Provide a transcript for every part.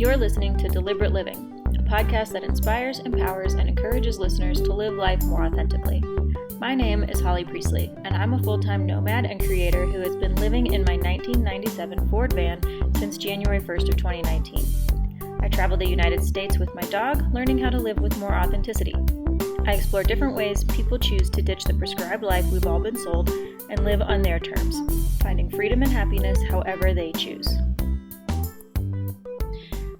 You're listening to Deliberate Living, a podcast that inspires, empowers, and encourages listeners to live life more authentically. My name is Holly Priestley, and I'm a full-time nomad and creator who has been living in my 1997 Ford van since January 1st of 2019. I travel the United States with my dog, learning how to live with more authenticity. I explore different ways people choose to ditch the prescribed life we've all been sold and live on their terms, finding freedom and happiness however they choose.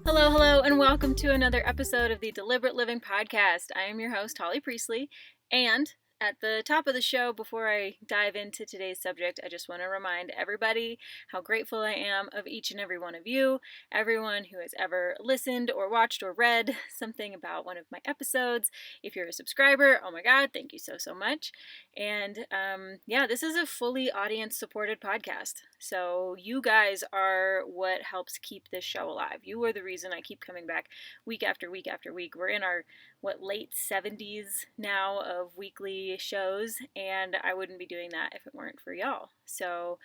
Hello, and welcome to another episode of the Deliberate Living Podcast. I am your host, Holly Priestley, and at the top of the show, before I dive into today's subject, I just want to remind everybody how grateful I am of each and every one of you, everyone who has ever listened or watched or read something about one of my episodes. If you're a subscriber, oh my God, thank you so much. And this is a fully audience-supported podcast. So you guys are what helps keep this show alive. You are the reason I keep coming back week after week after week. We're in our late 70s now of weekly shows, and I wouldn't be doing that if it weren't for y'all. So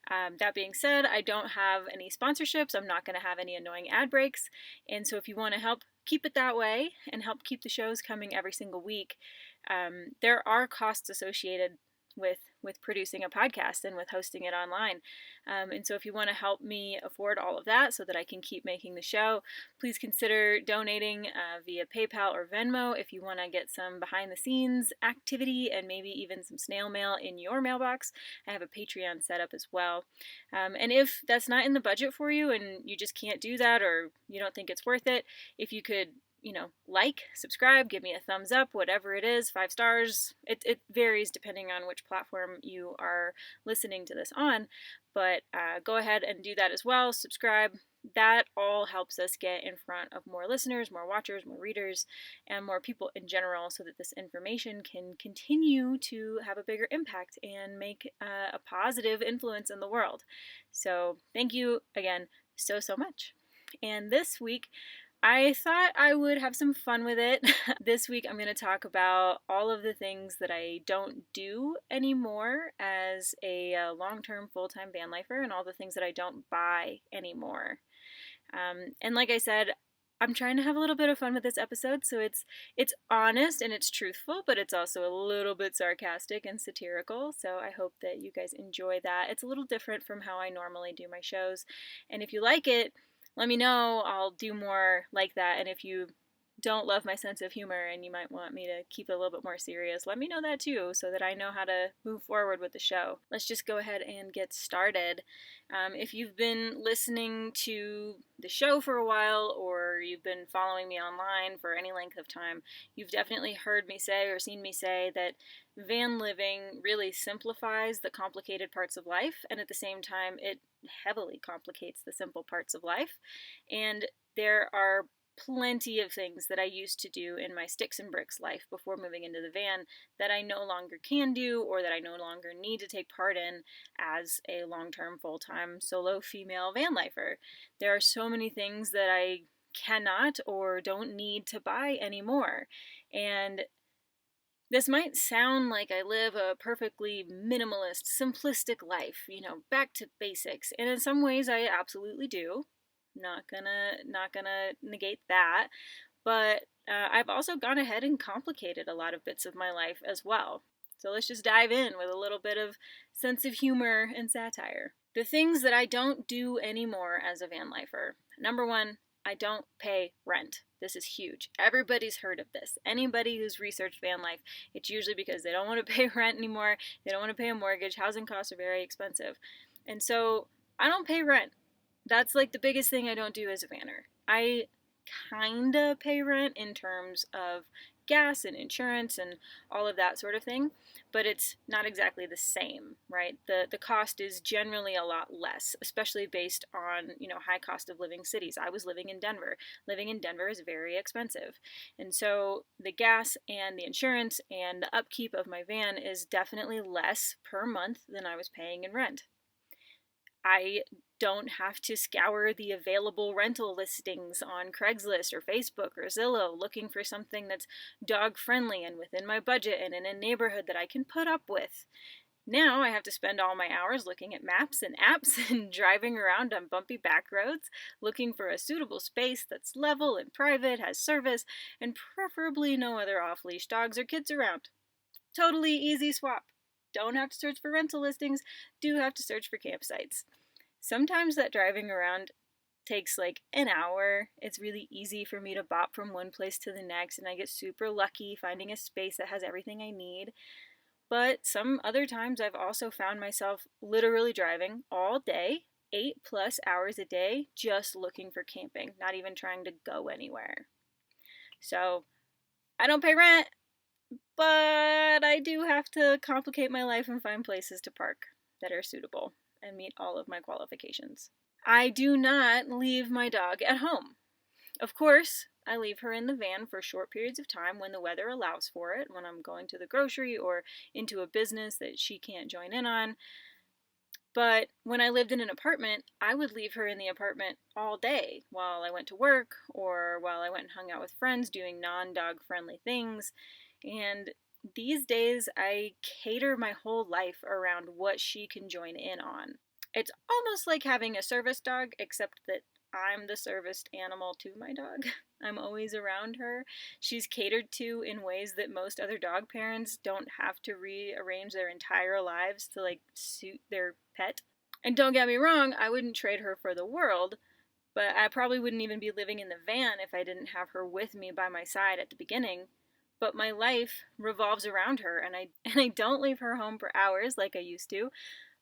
that being said, I don't have any sponsorships. I'm not going to have any annoying ad breaks. And so if you want to help keep it that way and help keep the shows coming every single week, there are costs associated with producing a podcast and with hosting it online. And so if you want to help me afford all of that so that I can keep making the show, please consider donating via PayPal or Venmo if you want to get some behind the scenes activity and maybe even some snail mail in your mailbox. I have a Patreon set up as well. And if that's not in the budget for you and you just can't do that or you don't think it's worth it, if you could like, subscribe, give me a thumbs up, whatever it is, 5 stars. It varies depending on which platform you are listening to this on, but go ahead and do that as well. Subscribe. That all helps us get in front of more listeners, more watchers, more readers, and more people in general so that this information can continue to have a bigger impact and make a positive influence in the world. So thank you again so much. And this week, I thought I would have some fun with it. This week I'm going to talk about all of the things that I don't do anymore as a long-term full-time van lifer and all the things that I don't buy anymore. And like I said, I'm trying to have a little bit of fun with this episode, so it's honest and it's truthful, but it's also a little bit sarcastic and satirical, so I hope that you guys enjoy that. It's a little different from how I normally do my shows, and if you like it, let me know. I'll do more like that. And if you don't love my sense of humor and you might want me to keep it a little bit more serious, let me know that too so that I know how to move forward with the show. Let's just go ahead and get started. If you've been listening to the show for a while or you've been following me online for any length of time, you've definitely heard me say or seen me say that van living really simplifies the complicated parts of life, and at the same time it heavily complicates the simple parts of life. And there are plenty of things that I used to do in my sticks and bricks life before moving into the van that I no longer can do or that I no longer need to take part in as a long-term full-time solo female van lifer. There are so many things that I cannot or don't need to buy anymore. And this might sound like I live a perfectly minimalist, simplistic life, back to basics. And in some ways I absolutely do. Not gonna negate that. But I've also gone ahead and complicated a lot of bits of my life as well. So let's just dive in with a little bit of sense of humor and satire. The things that I don't do anymore as a van lifer. Number one, I don't pay rent. This is huge. Everybody's heard of this. Anybody who's researched van life, it's usually because they don't want to pay rent anymore. They don't want to pay a mortgage. Housing costs are very expensive. And so I don't pay rent. That's the biggest thing I don't do as a vanner. I kinda pay rent in terms of gas and insurance and all of that sort of thing, but it's not exactly the same, right? The cost is generally a lot less, especially based on, high cost of living cities. I was living in Denver. Living in Denver is very expensive. And so the gas and the insurance and the upkeep of my van is definitely less per month than I was paying in rent. I don't have to scour the available rental listings on Craigslist or Facebook or Zillow looking for something that's dog friendly and within my budget and in a neighborhood that I can put up with. Now I have to spend all my hours looking at maps and apps and driving around on bumpy back roads, looking for a suitable space that's level and private, has service, and preferably no other off-leash dogs or kids around. Totally easy swap. Don't have to search for rental listings, do have to search for campsites. Sometimes that driving around takes like an hour. It's really easy for me to bop from one place to the next, and I get super lucky finding a space that has everything I need. But some other times I've also found myself literally driving all day, 8+ hours a day, just looking for camping, not even trying to go anywhere. So I don't pay rent, but I do have to complicate my life and find places to park that are suitable and meet all of my qualifications. I do not leave my dog at home. Of course, I leave her in the van for short periods of time when the weather allows for it, when I'm going to the grocery or into a business that she can't join in on. But when I lived in an apartment, I would leave her in the apartment all day while I went to work or while I went and hung out with friends doing non-dog friendly things. And these days, I cater my whole life around what she can join in on. It's almost like having a service dog, except that I'm the serviced animal to my dog. I'm always around her. She's catered to in ways that most other dog parents don't have to rearrange their entire lives to like suit their pet. And don't get me wrong, I wouldn't trade her for the world, but I probably wouldn't even be living in the van if I didn't have her with me by my side at the beginning. But my life revolves around her, and I don't leave her home for hours like I used to,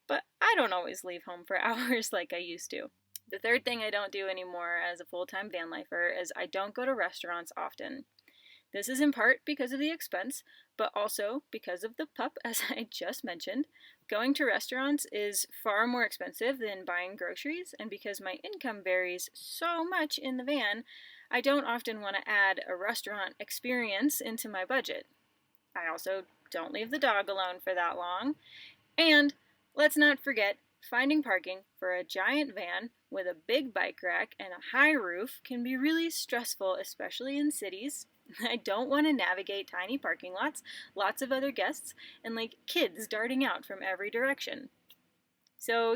but I don't always leave home for hours like I used to. The third thing I don't do anymore as a full-time van lifer is I don't go to restaurants often. This is in part because of the expense, but also because of the pup, as I just mentioned. Going to restaurants is far more expensive than buying groceries, and because my income varies so much in the van, I don't often want to add a restaurant experience into my budget. I also don't leave the dog alone for that long. And let's not forget, finding parking for a giant van with a big bike rack and a high roof can be really stressful, especially in cities. I don't want to navigate tiny parking lots, lots of other guests, and like kids darting out from every direction. So,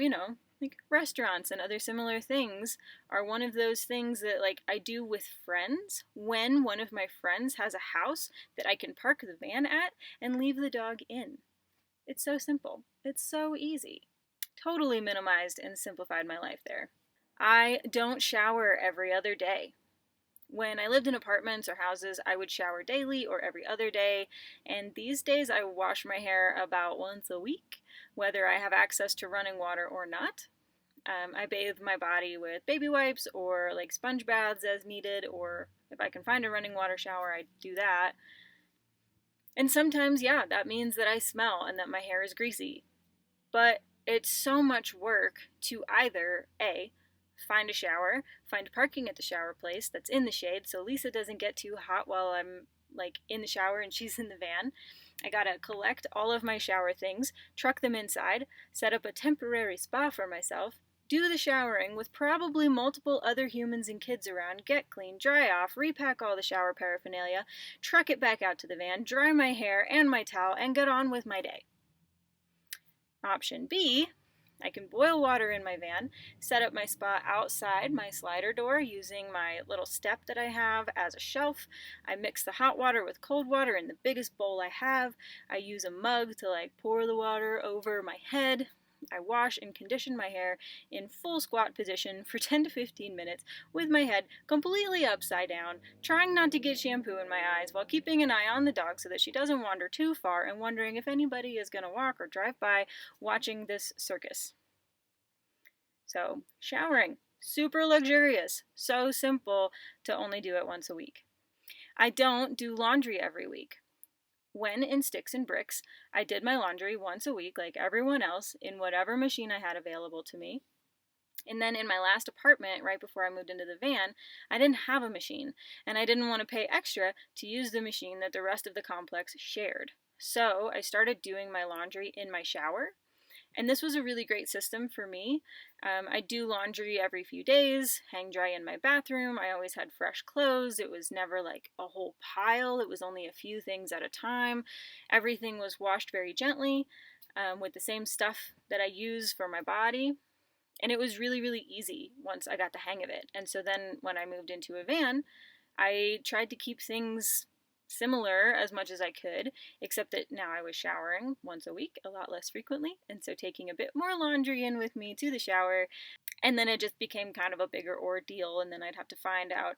like restaurants and other similar things are one of those things that like I do with friends when one of my friends has a house that I can park the van at and leave the dog in. It's so simple. It's so easy. Totally minimized and simplified my life there. I don't shower every other day. When I lived in apartments or houses, I would shower daily or every other day, and these days I wash my hair about once a week, whether I have access to running water or not. I bathe my body with baby wipes or like sponge baths as needed, or if I can find a running water shower, I do that. And sometimes, yeah, that means that I smell and that my hair is greasy. But it's so much work to either A, find a shower, find parking at the shower place that's in the shade so Lisa doesn't get too hot while I'm like in the shower and she's in the van. I gotta collect all of my shower things, truck them inside, set up a temporary spa for myself, do the showering with probably multiple other humans and kids around, get clean, dry off, repack all the shower paraphernalia, truck it back out to the van, dry my hair and my towel, and get on with my day. Option B, I can boil water in my van, set up my spa outside my slider door using my little step that I have as a shelf. I mix the hot water with cold water in the biggest bowl I have. I use a mug to like pour the water over my head. I wash and condition my hair in full squat position for 10 to 15 minutes with my head completely upside down, trying not to get shampoo in my eyes while keeping an eye on the dog so that she doesn't wander too far and wondering if anybody is going to walk or drive by watching this circus. So, showering, super luxurious, so simple to only do it once a week. I don't do laundry every week. When in sticks and bricks, I did my laundry once a week like everyone else in whatever machine I had available to me. And then in my last apartment, right before I moved into the van, I didn't have a machine, and I didn't want to pay extra to use the machine that the rest of the complex shared. So I started doing my laundry in my shower. And this was a really great system for me. I do laundry every few days, hang dry in my bathroom. I always had fresh clothes. It was never like a whole pile. It was only a few things at a time. Everything was washed very gently. with the same stuff that I use for my body. And it was really, really easy once I got the hang of it. And so then when I moved into a van, I tried to keep things similar as much as I could, except that now I was showering once a week, a lot less frequently, and so taking a bit more laundry in with me to the shower, and then it just became kind of a bigger ordeal, and then I'd have to find out,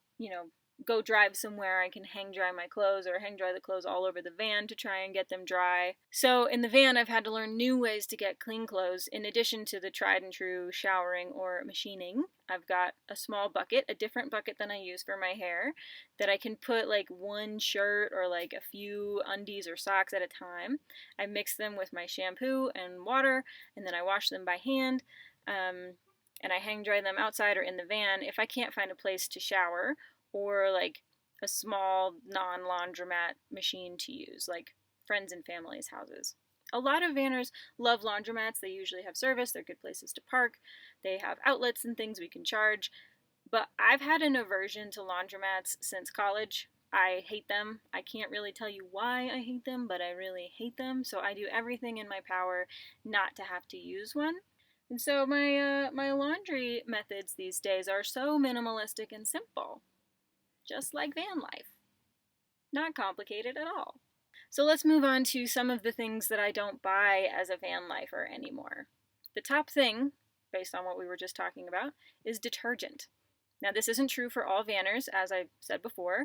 go drive somewhere I can hang dry my clothes or hang dry the clothes all over the van to try and get them dry. So in the van, I've had to learn new ways to get clean clothes. In addition to the tried and true showering or machining, I've got a small bucket, a different bucket than I use for my hair, that I can put like one shirt or like a few undies or socks at a time. I mix them with my shampoo and water, and then I wash them by hand. And I hang dry them outside or in the van if I can't find a place to shower, or like a small non-laundromat machine to use, like friends and family's houses. A lot of vanners love laundromats. They usually have service, they're good places to park, they have outlets and things we can charge. But I've had an aversion to laundromats since college. I hate them. I can't really tell you why I hate them, but I really hate them. So I do everything in my power not to have to use one. And so my laundry methods these days are so minimalistic and simple. Just like van life. Not complicated at all. So let's move on to some of the things that I don't buy as a van lifer anymore. The top thing, based on what we were just talking about, is detergent. Now this isn't true for all vanners, as I said before,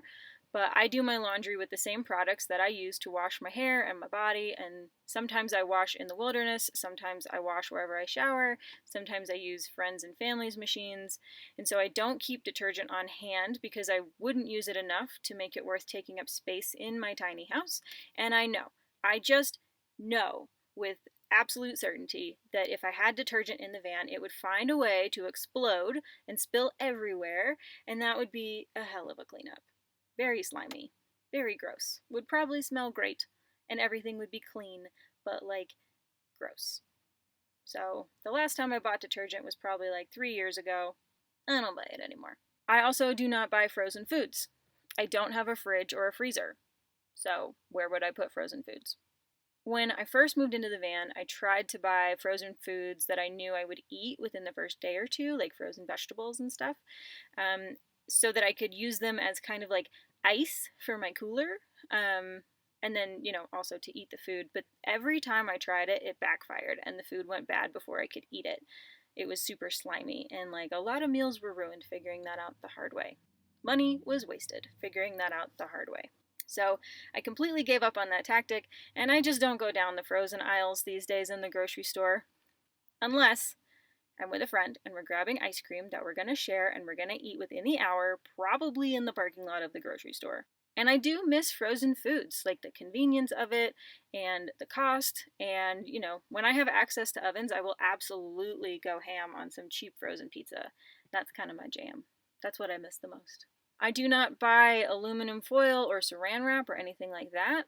but I do my laundry with the same products that I use to wash my hair and my body, and sometimes I wash in the wilderness, sometimes I wash wherever I shower, sometimes I use friends and family's machines, and so I don't keep detergent on hand because I wouldn't use it enough to make it worth taking up space in my tiny house, and I just know with absolute certainty that if I had detergent in the van, it would find a way to explode and spill everywhere, and that would be a hell of a cleanup. Very slimy, very gross, would probably smell great, and everything would be clean, but like, gross. So the last time I bought detergent was probably like 3 years ago. I don't buy it anymore. I also do not buy frozen foods. I don't have a fridge or a freezer, so where would I put frozen foods? When I first moved into the van, I tried to buy frozen foods that I knew I would eat within the first day or two, like frozen vegetables and stuff, so that I could use them as kind of like ice for my cooler, and then, also to eat the food. But every time I tried it, it backfired, and the food went bad before I could eat it. It was super slimy, and like a lot of meals were ruined figuring that out the hard way. Money was wasted figuring that out the hard way. So I completely gave up on that tactic, and I just don't go down the frozen aisles these days in the grocery store. Unless I'm with a friend and we're grabbing ice cream that we're going to share and we're going to eat within the hour, probably in the parking lot of the grocery store. And I do miss frozen foods, like the convenience of it and the cost. And, when I have access to ovens, I will absolutely go ham on some cheap frozen pizza. That's kind of my jam. That's what I miss the most. I do not buy aluminum foil or saran wrap or anything like that.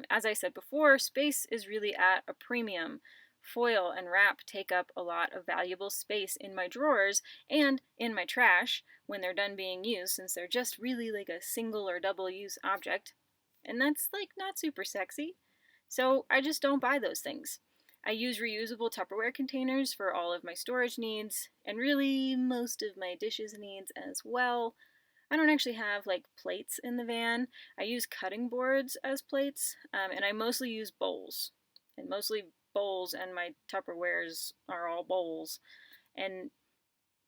As I said before, space is really at a premium. Foil and wrap take up a lot of valuable space in my drawers and in my trash when they're done being used, since they're just really like a single or double use object. And that's like not super sexy. So I just don't buy those things. I use reusable Tupperware containers for all of my storage needs, and really most of my dishes needs as well. I don't actually have like plates in the van. I use cutting boards as plates, and I mostly use bowls. And mostly bowls, and my Tupperwares are all bowls. And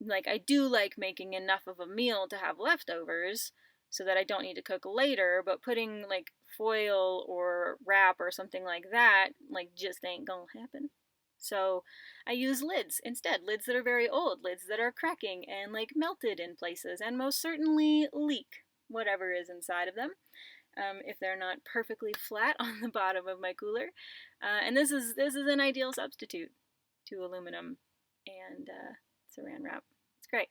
like, I do like making enough of a meal to have leftovers so that I don't need to cook later, but putting like foil or wrap or something like that, like, just ain't gonna happen. So I use lids instead, lids that are very old, lids that are cracking and like melted in places, and most certainly leak whatever is inside of them. If they're not perfectly flat on the bottom of my cooler. And this is an ideal substitute to aluminum and saran wrap. It's great.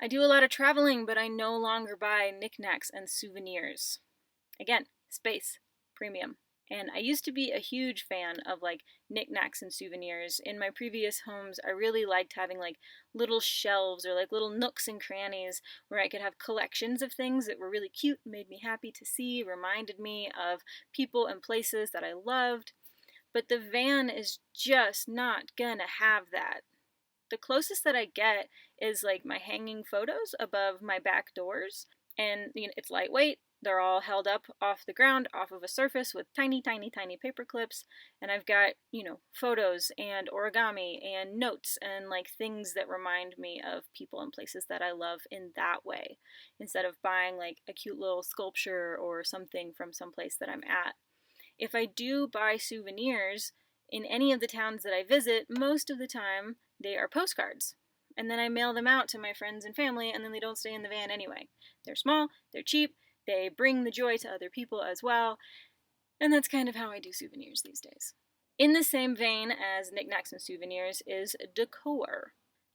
I do a lot of traveling, but I no longer buy knickknacks and souvenirs. Again, space, premium. And I used to be a huge fan of like knickknacks and souvenirs. In my previous homes, I really liked having like little shelves or like little nooks and crannies where I could have collections of things that were really cute, made me happy to see, reminded me of people and places that I loved. But the van is just not gonna have that. The closest that I get is like my hanging photos above my back doors, and it's lightweight. They're all held up off the ground, off of a surface with tiny, tiny, tiny paper clips. And I've got, photos and origami and notes and like things that remind me of people and places that I love in that way, instead of buying like a cute little sculpture or something from someplace that I'm at. If I do buy souvenirs in any of the towns that I visit, most of the time they are postcards. And then I mail them out to my friends and family, and then they don't stay in the van anyway. They're small, they're cheap, they bring the joy to other people as well, and that's kind of how I do souvenirs these days. In the same vein as knickknacks and souvenirs is decor.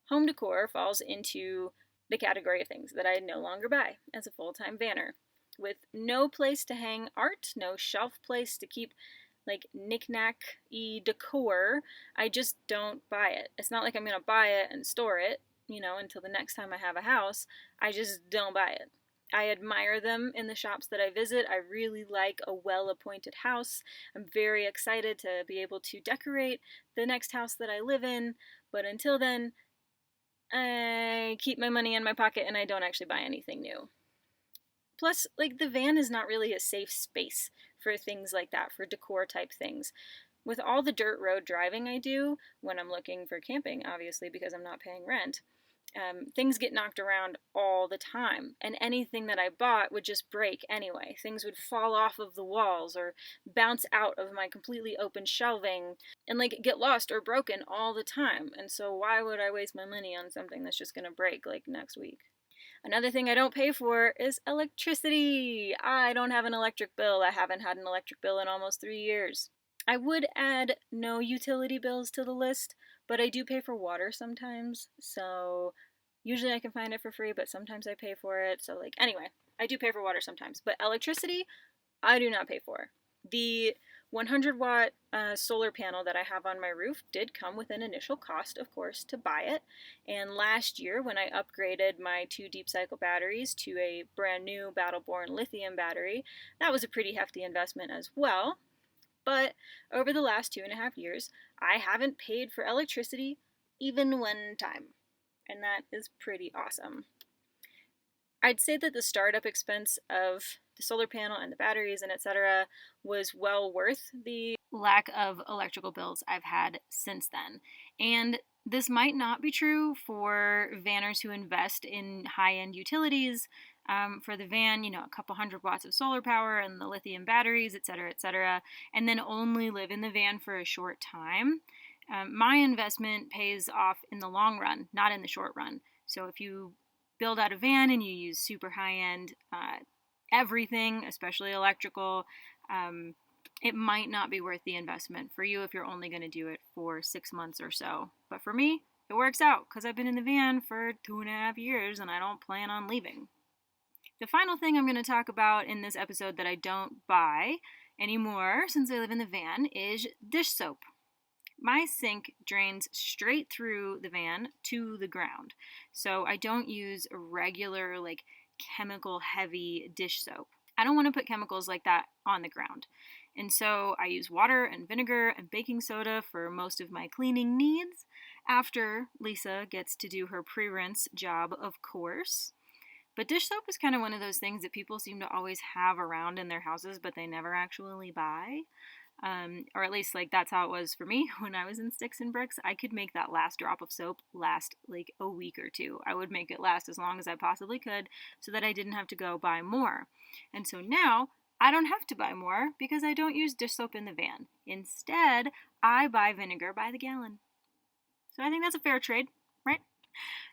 Home decor falls into the category of things that I no longer buy as a full-time vanner. With no place to hang art, no shelf place to keep like knick-knack-y decor, I just don't buy it. It's not like I'm going to buy it and store it, until the next time I have a house. I just don't buy it. I admire them in the shops that I visit. I really like a well-appointed house. I'm very excited to be able to decorate the next house that I live in, but until then, I keep my money in my pocket and I don't actually buy anything new. Plus, like, the van is not really a safe space for things like that, for decor type things. With all the dirt road driving I do, when I'm looking for camping, obviously, because I'm not paying rent, things get knocked around all the time, and anything that I bought would just break anyway. Things would fall off of the walls or bounce out of my completely open shelving and like get lost or broken all the time. And so why would I waste my money on something that's just gonna break like next week? Another thing I don't pay for is electricity. I don't have an electric bill. I haven't had an electric bill in almost 3 years. I would add no utility bills to the list, but I do pay for water sometimes, so usually I can find it for free, but sometimes I pay for it. So anyway, I do pay for water sometimes, but electricity, I do not pay for. The 100-watt solar panel that I have on my roof did come with an initial cost, of course, to buy it. And last year, when I upgraded my 2 deep cycle batteries to a brand new Battleborn lithium battery, that was a pretty hefty investment as well. But over the last 2.5 years, I haven't paid for electricity even one time. And that is pretty awesome. I'd say that the startup expense of the solar panel and the batteries and etc. was well worth the lack of electrical bills I've had since then. And this might not be true for vanners who invest in high-end utilities. For the van, a couple 100 watts of solar power and the lithium batteries, etc., and then only live in the van for a short time. My investment pays off in the long run, not in the short run. So if you build out a van and you use super high-end everything, especially electrical, it might not be worth the investment for you if you're only going to do it for 6 months or so. But for me, it works out because I've been in the van for 2.5 years and I don't plan on leaving. The final thing I'm going to talk about in this episode that I don't buy anymore since I live in the van is dish soap. My sink drains straight through the van to the ground, so I don't use regular, chemical heavy dish soap. I don't want to put chemicals like that on the ground. And so I use water and vinegar and baking soda for most of my cleaning needs after Lisa gets to do her pre-rinse job, of course. But dish soap is kind of one of those things that people seem to always have around in their houses, but they never actually buy. Or at least that's how it was for me when I was in Sticks and Bricks. I could make that last drop of soap last a week or two. I would make it last as long as I possibly could so that I didn't have to go buy more. And so now I don't have to buy more because I don't use dish soap in the van. Instead, I buy vinegar by the gallon. So I think that's a fair trade, right?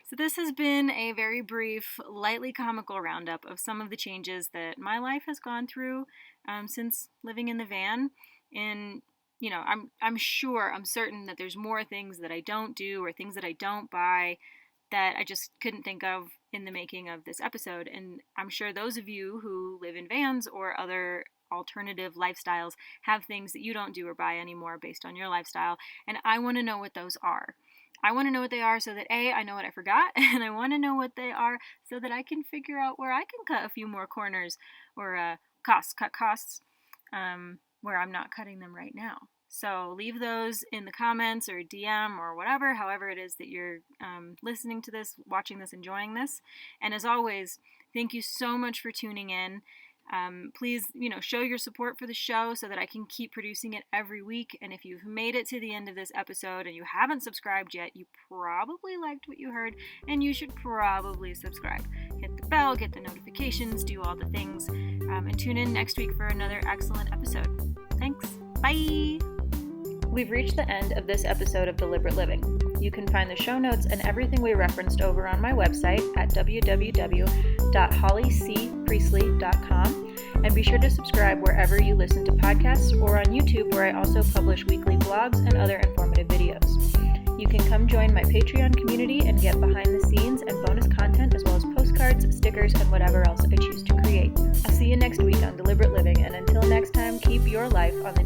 So this has been a very brief, lightly comical roundup of some of the changes that my life has gone through since living in the van. And, I'm certain that there's more things that I don't do or things that I don't buy that I just couldn't think of in the making of this episode. And I'm sure those of you who live in vans or other alternative lifestyles have things that you don't do or buy anymore based on your lifestyle. And I want to know what those are. I want to know what they are so that A, I know what I forgot, and I want to know what they are so that I can figure out where I can cut a few more corners or cut costs where I'm not cutting them right now. So leave those in the comments or DM or whatever, however it is that you're listening to this, watching this, enjoying this. And as always, thank you so much for tuning in. Please, show your support for the show so that I can keep producing it every week. And if you've made it to the end of this episode and you haven't subscribed yet, you probably liked what you heard, and you should probably subscribe. Hit the bell, get the notifications, do all the things, and tune in next week for another excellent episode. Thanks. Bye! We've reached the end of this episode of Deliberate Living. You can find the show notes and everything we referenced over on my website at www.hollycpriestley.com, and be sure to subscribe wherever you listen to podcasts or on YouTube, where I also publish weekly blogs and other informative videos. You can come join my Patreon community and get behind the scenes and bonus content, as well as postcards, stickers, and whatever else I choose to create. I'll see you next week on Deliberate Living, and until next time, keep your life on the